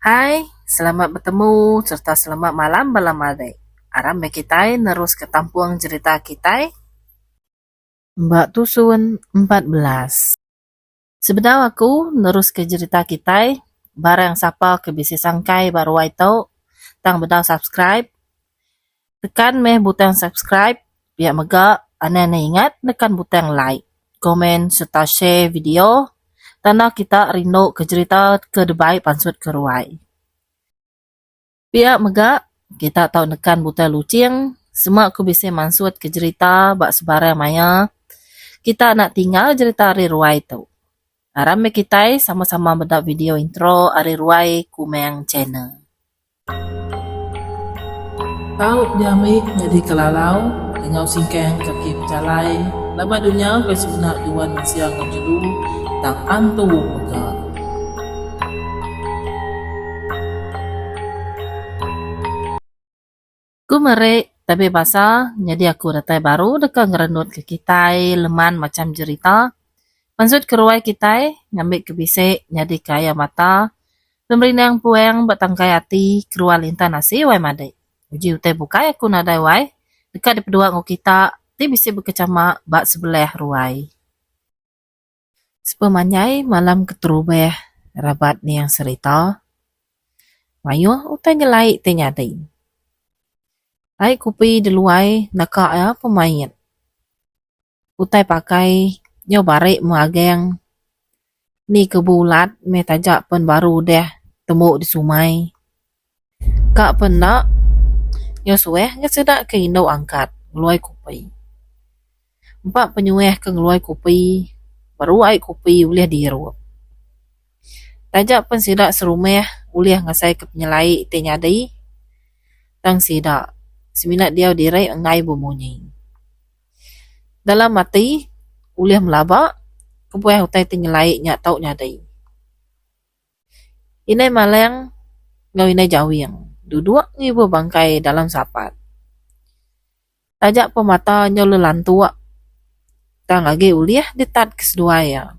Hai, selamat bertemu serta selamat malam malam adek. Aram me kita nerus ke tampuang cerita kita. Mbak Tusun 14. Sebenarnya aku nerus ke cerita kita. Barang siapa ke bisi sangkai baru itu tang bedal subscribe. Tekan meh butang subscribe biar mega aneh ingat tekan butang like, komen serta share video. Tanah kita rindu ke cerita ke debai pansut ke ruai. Pihak megak, kita tahu nekan buta lucing, semua aku bisa mansut ke cerita bak sebarang maya. Kita nak tinggal cerita Ari Ruai tu. Aram kita sama-sama bedak video intro Ari Ruai Kumeng channel. Tahu diamik jadi kelalau, dengan singkeng kaki pejalai, lama dunia ke sebenar duan siang ngejedu, tak antu megak. Ku merek tapi bahasa jadi aku datai baru dekat ngerendut ke kita leman macam cerita. Maksud keruai kita ngambil ke bisik jadi kaya mata. Pemberi yang puang batangkai hati keruai lintan nasi wai made. Uji utai bukai aku nadai wai. Dekat di pedua ngau kita ti bisik berkecama bak sebelah ruai. Sepemanyai malam keterubeh rabat ni yang cerita. Mayu utai nyelai ti nyadai. Hai kupi di luai naka ya pemain. Utai pakai nyo barik muageng. Ni kebulat me tajak pen baru deh temu di sumai. Kak penak nyo sueh ngesedak ke indo angkat ngeluai kupi. Empat penyueh ke ngeluai kupi. Baru ai kupi uliah diru. Tajak pen sidak serumeh uliah ngasai ke penyelai te nyadai. Tang sidak seminat dia dirai engai bemunyi. Dalam mati uliah melabak kepueh utai tinggalai nyak tau nyadai. Inai maleng ngau inai jawing. Duduk ngibu bangkai dalam sapat. Tajak pemata nyo lelantua. Tang lagi uliah ditat kesedua ya.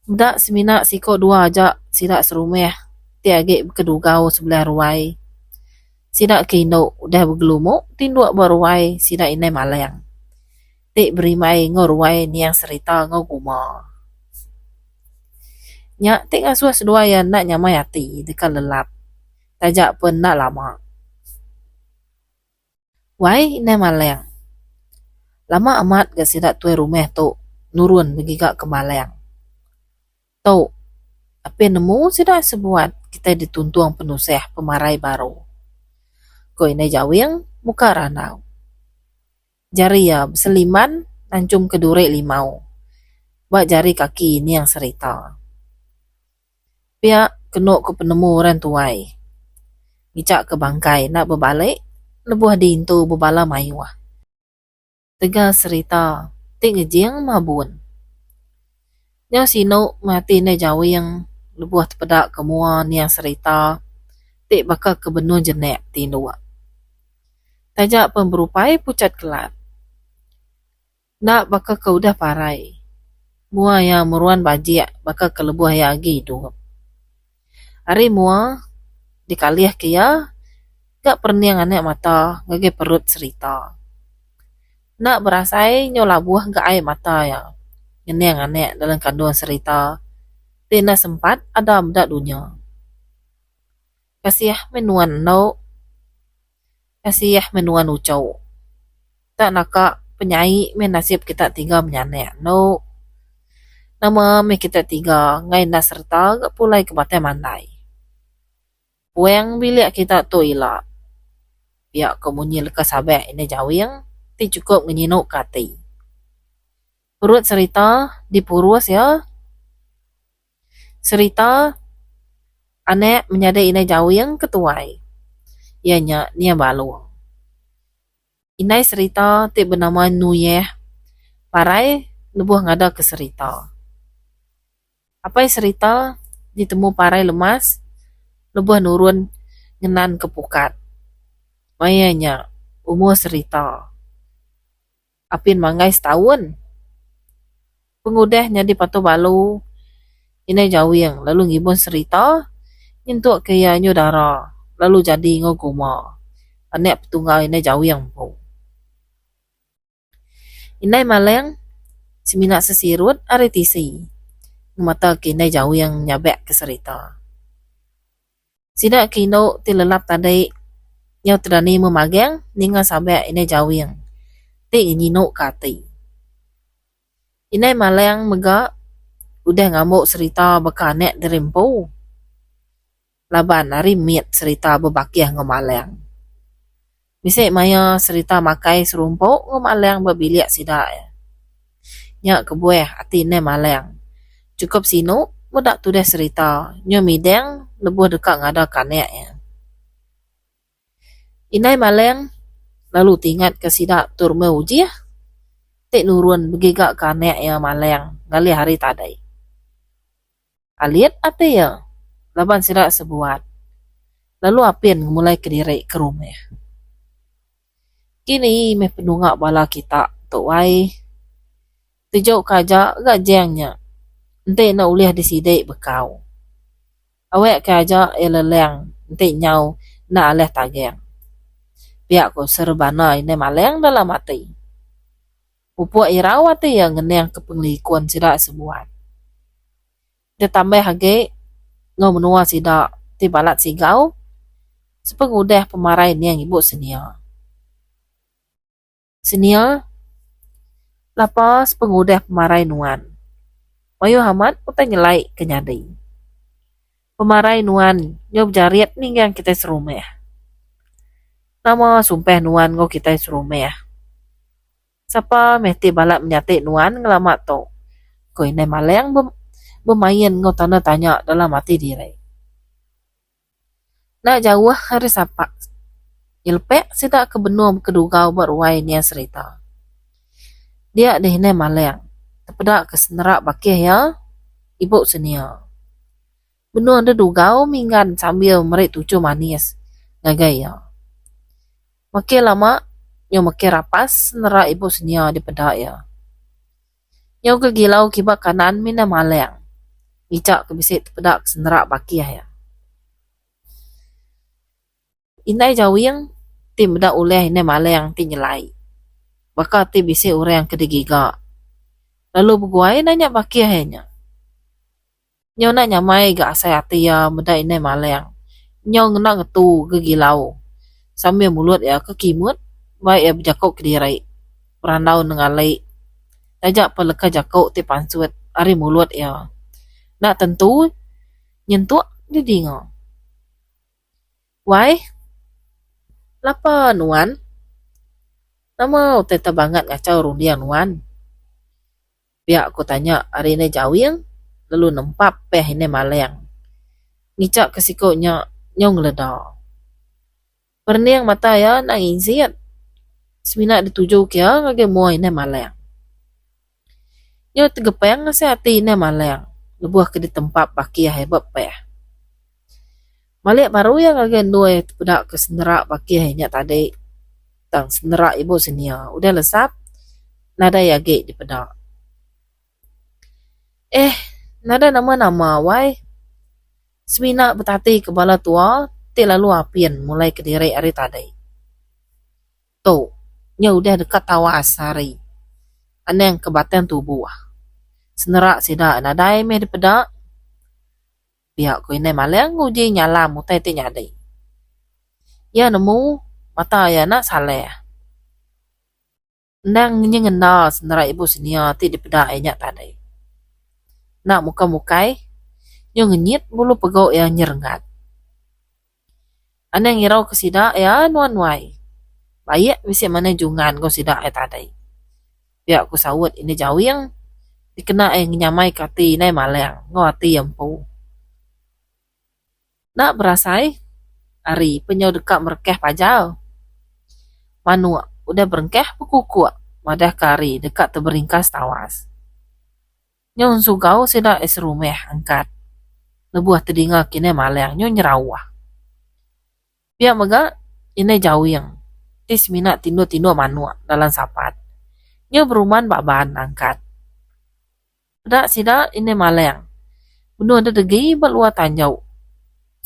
Budak semina siko dua aja sidak serumeh. Ti agi kedugau sebelah ruai. Sidak kino udah bergelumuk tinduk beruai sidak inai maleng. Ti berimai ngoruai ni yang serita ngoguma. Nyak ti ngasuh sedua ya nak nyamai hati dekat lelap. Tajak pun nak lama. Wai inai maleng. Lama amat gak sidak tuai rumah tu nurun begigak ke maleng. Tu, apa nemu sidak sebuat kita dituntuang penuseh pemarai baru. Ko inai jawing muka ranau. Jari ya beseliman nancung kedure limau. Bak jari kaki ini yang serita. Pihak kenuk ke penemu orang tuai. Ngicak ke bangkai nak berbalik, lebuh diintu berbala mayuah. Tegal serita, ti ngejing mabun. Nyo sino mati ne jawing, lebuh tepedak kemua ni yang serita, ti bakal ke benua jenek tinua. Tajak pemberupai pucat kelat. Nak bakal ke udah parai. Mua yang meruan bajik bakal ke lebuh yang agi hidup. Hari mua dikaliah kia gak perniang anek mata ngage perut serita. Nak berasai nyo labuh gak air mata ya. Nyeneang anek dalam kandungan serita. Tina sempat ada medak dunia. Kasih menuan no. Kasih menuan ucau. Tak nakak penyai men nasib kita tiga menyanek no. Nama me kita tiga ngai na serta gak pulai ke batai mandai. Puang bilik kita tu ila. Biak kemunyi lekas sabek ini jawing, ti cukup menyinuk kati. Perut serita dipurus ya. Serita anek menyadai ini jawing ketuai. Ianya nia balu. Inai serita ti bernama Nuyeh. Parai lebuh ngada ke serita. Apa serita ditemu parai lemas, lebuh nurun ngenan ke pukat. Mayanya umur serita. Apin mangai setahun. Pengudahnya di patu balu. Inai jawing lalu ngibun serita nyentuk kaya nyodara lalu jadi ngoguma. Anek petunggal inai jawing po. Inai maleng semina sesirut are tisi. Mata kinai jawing nyabek ke serita. Sida kino tilelap tadai nyau terani memageng ninga sabek inai jawing. Ti nyino kati. Inai maleng mega udah ngamuk serita bekanek derimpo. Laban hari miet serita bebakiah ngomaleng. Misik maya serita makai serumpuk ngomaleng berbiliak sida. Nyak kebueh hati inai maleng. Cukup sino mudak tudah serita. Nyo mideng lebuh dekat ngada kanek ya. Inai maleng lalu tingat ke sida turme ujiah. Tik nurun begigak kanek ya maleng ngali hari tadai. Aliat ate ya. Laban sida sebuat. Lalu apin mulai kediri ke rumah. Kini meh penungak bala kita tok wai. Tujau kaja gak jengnya. Ente na uliah disidek bekau. Awek kaja eleleng. Ente nyau na aleh tageng. Pihak ko serbana ini maleng dalam mati. Pupuk irawat yang ngeneng kepenglikuan sida sebuat. Dia tambah hage ngau menua sida ti balat sigau. Sepengudah pemarai ni yang ibu senia. Senia lapas pengudah pemarai nuan. Mayu hamat utai nyelai kenyadai. Pemarai nuan nyob jariat nih yang kita serumah. Nama sumpah nuan ngau kita serumah. Siapa mesti balak menyati nuan ngelamat to. Kau ini maleng bermain ngau tanda tanya dalam hati diri. Nak jauh hari sapa. Ilpek sida kebenum kedugau beruai niya serita. Dia dehne maleng. Tepedak kesenerak bakih ya. Ibu senia. Benua ada dugau minggan sambil merik tucu manis. Ngagai ya. Makin lama. Nyo makin rapas senerak ibu senia di pedak ya. Nyo kegilau kibak kanan mina maleng. Ngicak kebisik tepedak kesenerak bakih ya. Inai jawing. Tim bedak uleh ini maleng ti nyelai. Bakal ti bisik orang kedegiga. Lalu berguai nanya bakih hanya. Nyo nak nyamai gak asai hati ya bedak ini maleng. Nyo ngena ngetu kegilau. Sambil mulut ya kekimut. Baik ya berjakuk kediri. Perandau nengalai. Tajak peleka jakuk ti pansut. Ari mulut ya. Nak tentu. Nyentuk di dingo. Wai. Lapa nuan? Nama teta banget ngacau rundiang nuan. Pihak aku tanya hari ini jawing. Lalu nempap peh ini maleng. Ngicak kesikoknya nyong ledah. Perniang mata ya nangin siat. Semina dituju kia ngage mua ini maleng. Nyo tegepeng ngasih hati ini maleng. Lebuah ke di tempat baki hebat peh. Malik baru yang ngage nduai pedak ke senerak baki hanya tadi. Tang senerak ibu senia. Udah lesap. Nada yage di pedak. Nada nama-nama wai. Semina betati kebala tua. Ti lalu apian mulai ke diri hari tadi. Tuh. Nya udah dekat tawas hari. Aneng kebatan tubuh. Senerak sida nadai meh di pedak. Pihak ko ini maleng uji nyala mutai ti nyadai. Ya nemu mata ya nak saleh. Nang nyengenda senerak ibu senia ti di pedak enyak tadi. Nak muka-mukai nyo ngenyit bulu pegok yang nyerengat. Aneng ngirau ke sida ya nuan wai. Baik bisa mana jungan kau sida tadi. Pihak ku sawut ini jawing. Dikena nyamai kati nai maleng. Ngau hati yang pu. Nak berasai. Ari penyau dekat merkeh pajal. Manu udah berengkeh pekukuk. Madah kari dekat terberingkas tawas. Nyon sugau sida es rumah angkat. Lebuah terdinga kini maleng nyon nyerawah. Biar mega ini jawing. Tis minat tindo-tindo manua dalam sapat. Nyo beruman baban angkat. Pedak sida ini maleng. Benuh ada degi luar tanjau.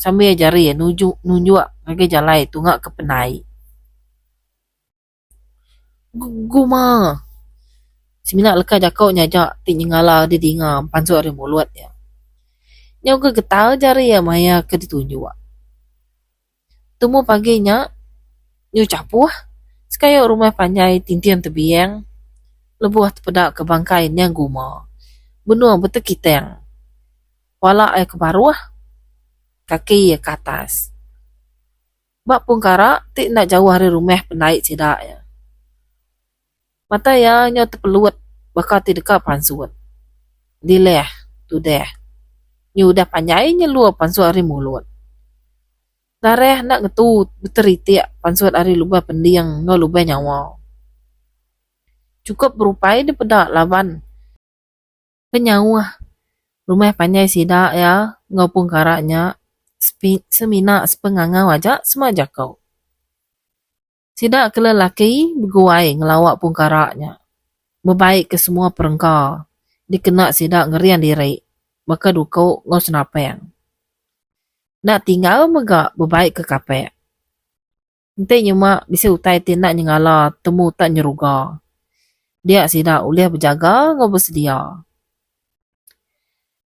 Sambil jari ya nunjuk kaki jalai tunggak ke penai. Guma. Semina leka jakau nyajak ti nyengala di dingam pansu ari mulut ya. Nyau ke getal jari ya maya ke ditunjuk. Temu paginya nyu capuh. Sekaya rumah panjai tintian tebiang. Lebuh tepedak ke bangkai yang guma. Benuh betul kiteng. Wala ay ke bawah. Kaki ya ke atas. Bak pungkara ti nak jauh hari rumah penaik sidak ya. Mata ya nyo terpeluat bakal ti dekat pansuat. Dileh tu deh. Nyu dah panjai nyelua pansuat hari mulut. Dareh nak ngetut beteritik pansuat hari lubah pendiang ngau lubah nyawa. Cukup berupai di pedak laban. Penyawah. Rumah panjai sidak ya ngau pungkaranya. Semina sepenganga wajak semajak kau. Sidak ke lelaki berguai ngelawak pungkaraknya. Berbaik ke semua perengkau. Dikena sidak ngerian diri. Maka dukau ngau senapeng. Nak tinggal megak berbaik ke kapek. Nanti nyemak bisa utai tindak nyengala temu tak nyeruga. Dia sidak ulih berjaga ngau bersedia.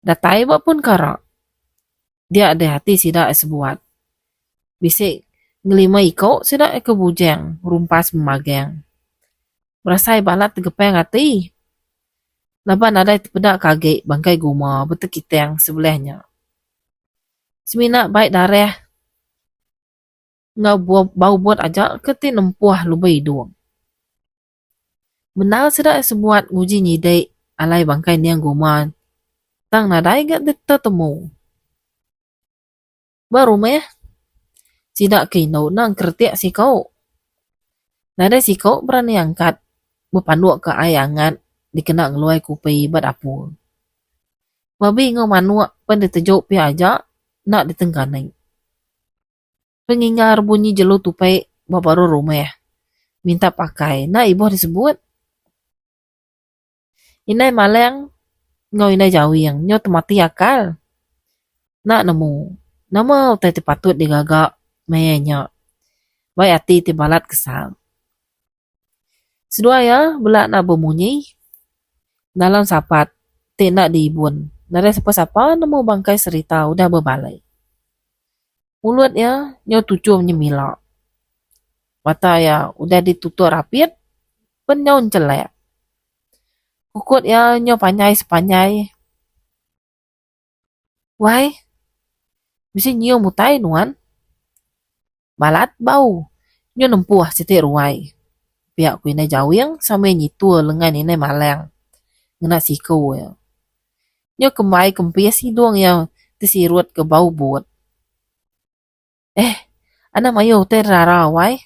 Datai buat pun karak. Dia ada hati sidak sebuat. Bisik ngelima ikau sidak kebujang rumpas memageng. Berasai balat tegepeng hati. Laban ada terpedak kaget bangkai guma betul kiteng sebelahnya. Semina baik darah. Ngau bau buat aja keti nempuah lupa hidung. Benar sidak sebuat nguji nyidai alai bangkai niang guma. Tang nadai gak tertemu. Baru meh. Sidak kino nang kertiak si kau. Nada si kau berani angkat. Berpanduak ke ayangan. Dikena ngeluai kupi badapur. Babi ngau manuak pen ditejuk pi aja. Nak ditengganai. Pengingar bunyi jelu tupai babaru rumah. Minta pakai. Nak ibu disebut. Inai maleng. Ngau inai jawing. Nyo temati akal. Nak nemu. Nama utai patut digagak. Mayanya. Baik hati tibalat kesal. Sedua ya. Belak nak bemunyi. Dalam sapat. Tik nak diibun. Nada siapa-siapa nemu bangkai serita. Udah berbalai. Mulut ya. Nyo tujuh menyemilak. Mata ya. Udah ditutup rapit. Penyaun celek. Kukut ya nyo panjai sepanjai. Wai. Bisa nyium mutai nuan. Balat bau. Nyo nempuah sitik ruai. Pihak ku inai jawing sampai nyitua lengan inai maleng. Ngena siku ya. Nyo kembali kempias hidung ya. Tisirut ke bau buat. Ana mayo te rara wai.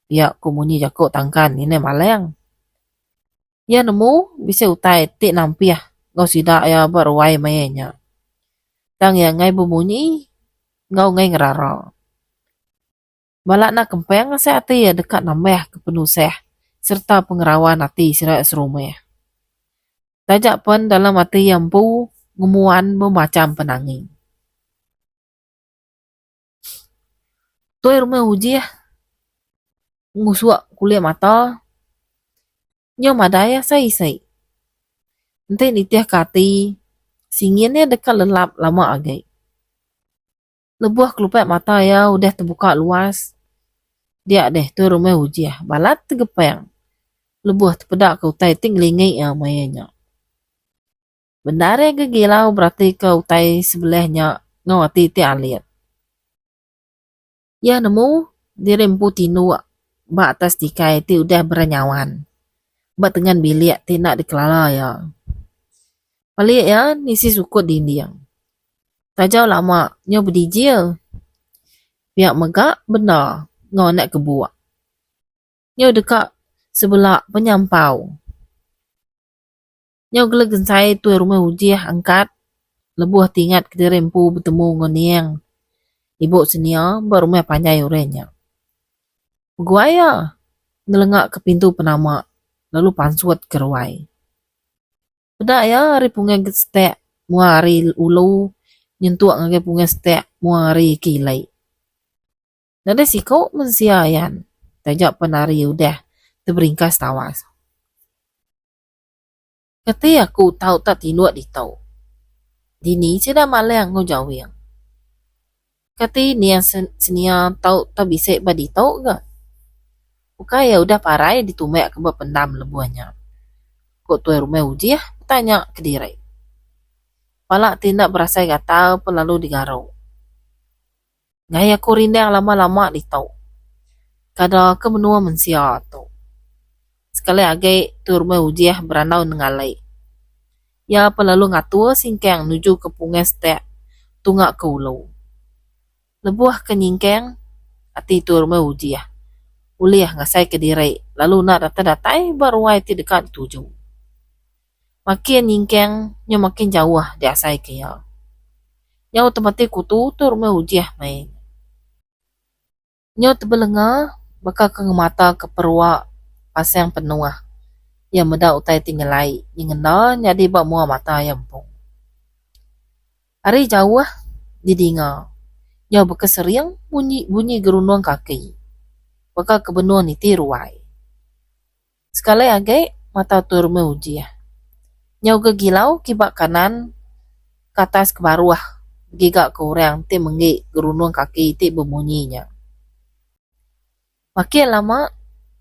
Pihak ku muni jakuk tangkan inai maleng. Ya nemu bisa utai tik nampiah. Ngau sidak ya berwai mayanya. Tang ya ngai berbunyi. Ngau ngai ngerara. Balak nak kempeng saya hati ya dekat nambah ke penuseh. Serta pengerawan hati sirak serumah. Tajak pun dalam hati yang pu. Ngemuan memacam penanging. Tuai rumah uji ya. Ngusuak kulit mata. Nyo madaya say. Nanti nitiah kati. Singinnya dekat lelap lama agai. Lebuah kelupet mata ya udah terbuka luas. Dia deh tu rumah uji ya. Balat tegepeng. Lebuah terpedak ke utai tinglingi ya mayanya. Benar ya kegilau berarti ke utai sebelahnya ngawati ti alit. Ya nemu dirempu tinu ba atas tikai ti udah berenyawan. Ba dengan bilik ti nak dikelala ya. Balik ya nisi sukut dindiang. Tajau lama nyo berdijil. Pihak megak benar ngau nak kebuak. Nyo dekat sebelah penyampau. Nyo geleg gensai tuai rumah uji angkat. Lebuah tingat ke rempu bertemu ngoniang. Ibu senia berumah panjai urenya. Guaya nelengak ke pintu penama. Lalu pansuat ke ruai. Pedak ya hari pungai gestek. muari ulu nyentuak ngake punga stek muari kilai. Nada siko mensiayan. Tajak penari udah terberingkas tawas. Kata aku tahu tak tinuak di tahu. Dini sudah malang ngojawing. Kata ini yang senia tahu tak bisa badi tahu ke? Buka ya udah parai ditumek ke pendam lebuahnya. Kok tuai rumah uji ya? Tanya ke diri. Palak tindak berasa gatal pelalu digarau. Ngaya aku rindang lama-lama di tahu. Kada ke menua mensia tu. Sekali agai tu rumah uji ya beranau nengalai. Ya pelalu ngatua singkeng nuju ke punges tek tungak ke ulu. Lebuah ke nyingkeng ati tu rumah uji ya. Uliah ngasai ke diri. Lalu nak data-datai baru wai ti dekat tuju. Makin nyingkeng nyo makin jauh di asai ke ya. Nyo otomatik kutu tu rumah uji ya main. Nyo tebelenga bakal ke mata ke perwa pasang penuah. Ya meda utai tinggalai. Nyengena nyadi bak mua mata yampung. Hari jauh didinga. Nyo bekeseriang bunyi gerunuang kaki. Bakal ke benua niti ruai. Sekali agai mata tu rumah uji ya. Nyo gegilau kibak kanan ke atas ke bawah. Gigak ke orang ti menggi gerunuang kaki ti bemunyinya. Makin lama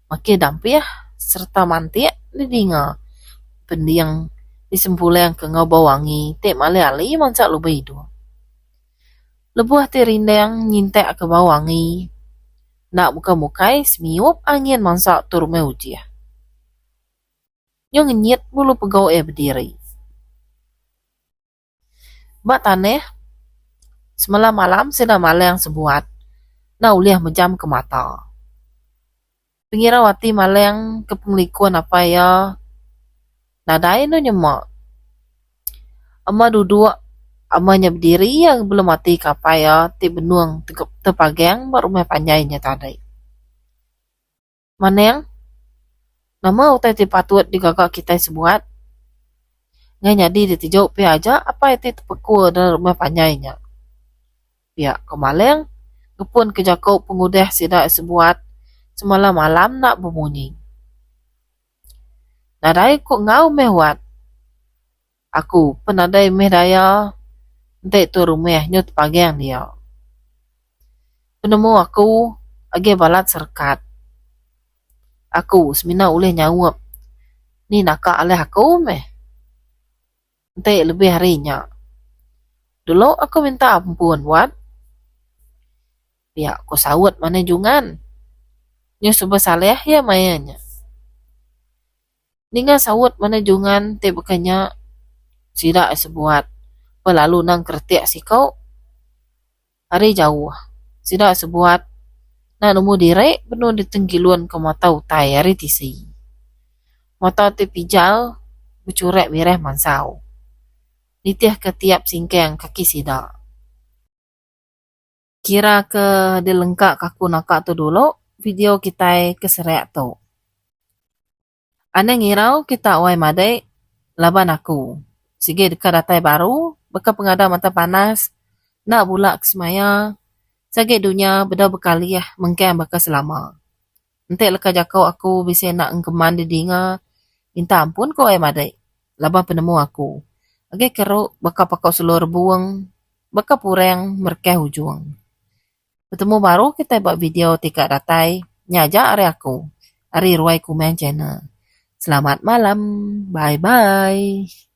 makin dampih serta mantik didinga. Pendiang disempuleng ke ngau wangi ti mali-ali mansak lebih hidu. Lebuah ti rindang nyintek ke wangi. Nak muka-mukai semiup angin mansak tu rumah uji ya. Nyo ngenyit bulu pegau berdiri. Bak taneh, semalam malam sedang malang sebuat. Na uliah menjam ke mata. Pengirawati malang ke penglikuan apa ya. Nadai no nyemak. Ama duduk, amanya berdiri yang belum mati kapaya ti benuang terpagang berumah panjainya tadai. Maneng? Nama utai ti patut digagak kita sebuat. Ngai nyadi ditijau pi aja apa itu tepeku dalam rumah panjainya. Pihak kemaleng, kepun kejakau pengudah sidak sebuat semalam malam nak berbunyi. Nadai kok ngau mehwat. Aku penadai meh daya entek tu rumah nyut pagang dia. Penemu aku age balat serkat. Aku semina uleh nyawap. Ni nakak aleh aku meh. Entek lebih harinya. Dulu aku minta ampun buat. Ya aku sawut mana jungan. Nyo subah saleh ya mayanya. Ninga sawut mana jungan te bekanya sidak sebuat. Pelalu nang kertiak si kau. Hari jauh. Sidak sebuat. Nah nemu direk penuh ditenggiluan ke mata utai hari tisi. Mata te pijal bercurek mireh mansau. Nitiah ketiap singkeng kaki sidak. Kira ke dilengkak kaku nakak tu dulu. Video kita keserek tu. Ane ngirau kita awai madai laban aku. Sige dekat datai baru. Beka pengada mata panas. Nak bulak ke semaya. Sage dunia beda bekali ya. Mengkang baka selama. Entek leka jakau aku bisa nak engkeman di dinga. Minta ampun kau awai madai. Laban penemu aku. Age keruk baka pakau seluruh buang. Baka pureng merkeh hujung. Bertemu baru kita buat video tika datai. Nyajak hari aku. Hari ruai kumen channel. Selamat malam. Bye-bye.